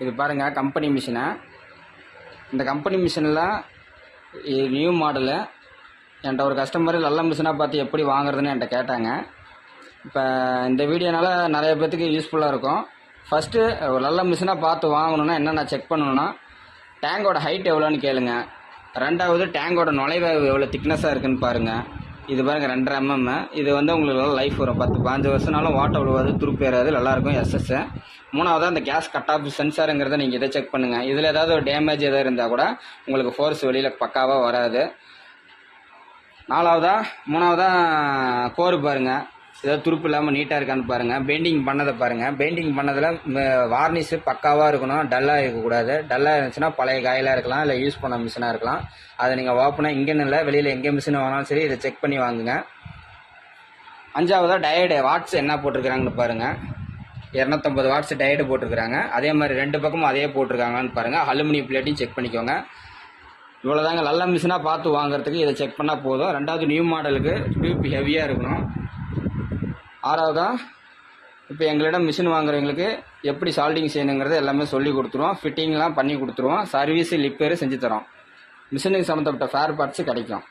இது பாருங்கள் கம்பெனி மிஷினை. இந்த கம்பெனி மிஷினில் நியூ மாடலு. என்கிட்ட ஒரு கஸ்டமர் நல்ல மிஷினாக பார்த்து எப்படி வாங்குறதுன்னு என்கிட்ட கேட்டாங்க. இப்போ இந்த வீடியோனால நிறைய பேர்த்துக்கு யூஸ்ஃபுல்லாக இருக்கும். ஃபஸ்ட்டு ஒரு நல்ல மிஷினாக பார்த்து வாங்கணுன்னா என்னென்ன செக் பண்ணணுன்னா, டேங்கோட ஹைட் எவ்வளோன்னு கேளுங்க. ரெண்டாவது டேங்கோட நுழைவாய்வு எவ்வளோ திக்னஸாக இருக்குன்னு பாருங்கள். இது பாருங்கள் 2.5 mm. இது வந்து உங்களுக்கு நல்லா லைஃப் வரும். 10-15 வருஷம்னாலும் வாட்டர் விழுவாது, துருப்பு ஏறாது, நல்லாயிருக்கும் எஸ்எஸ். மூணாவது அந்த கேஸ் கட் ஆஃப் சென்சாருங்கிறத நீங்கள் இதை செக் பண்ணுங்கள். இதில் ஏதாவது ஒரு டேமேஜ் எதாவது இருந்தால் கூட உங்களுக்கு ஃபோர்ஸ் வெளியில் பக்காவாக வராது. மூணாவதா கோர் பாருங்கள், ஏதாவது துருப்பு இல்லாமல் நீட்டாக இருக்கான்னு பாருங்கள். பெயிண்டிங் பண்ணதை பாருங்கள். பெயிண்டிங் பண்ணதில் வார்னிஷு பக்காவாக இருக்கணும், டல்லாக இருக்கக்கூடாது. டல்லாக இருந்துச்சுன்னா பழைய காயிலாக இருக்கலாம், இல்லை யூஸ் பண்ண மிஷினாக இருக்கலாம். அதை நீங்கள் ஓப்பனாக இங்கேன்னு இல்லை, வெளியில் எங்கே மிஷினை வாங்கினாலும் சரி இதை செக் பண்ணி வாங்குங்க. 5ஆவதாக டயர்டு வாட்ஸ் என்ன போட்டிருக்கிறாங்கன்னு பாருங்கள். 250 வாட்ஸ் டயர்டு போட்டிருக்கிறாங்க. அதே மாதிரி 2 பக்கமும் அதே போட்டிருக்காங்கன்னு பாருங்கள். அலுமினியம் பிளேட்டையும் செக் பண்ணிக்கோங்க. இவ்வளோதாங்க. நல்ல மிஷினாக பார்த்து வாங்குறதுக்கு இதை செக் பண்ணால் போதும். 2வது நியூ மாடலுக்கு டியூப் ஹெவியாக இருக்கணும். 6ஆவதா இப்போ எங்களிடம் மிஷின் வாங்குறவங்களுக்கு எப்படி சால்டிங் செய்யணுங்கிறது எல்லாமே சொல்லி கொடுத்துருவோம். ஃபிட்டிங்லாம் பண்ணி கொடுத்துருவோம். சர்வீஸு லிப்பேரு செஞ்சு தரோம். மிஷினுக்கு சம்மந்தப்பட்ட ஃபேர் பார்ட்ஸு கிடைக்கும்.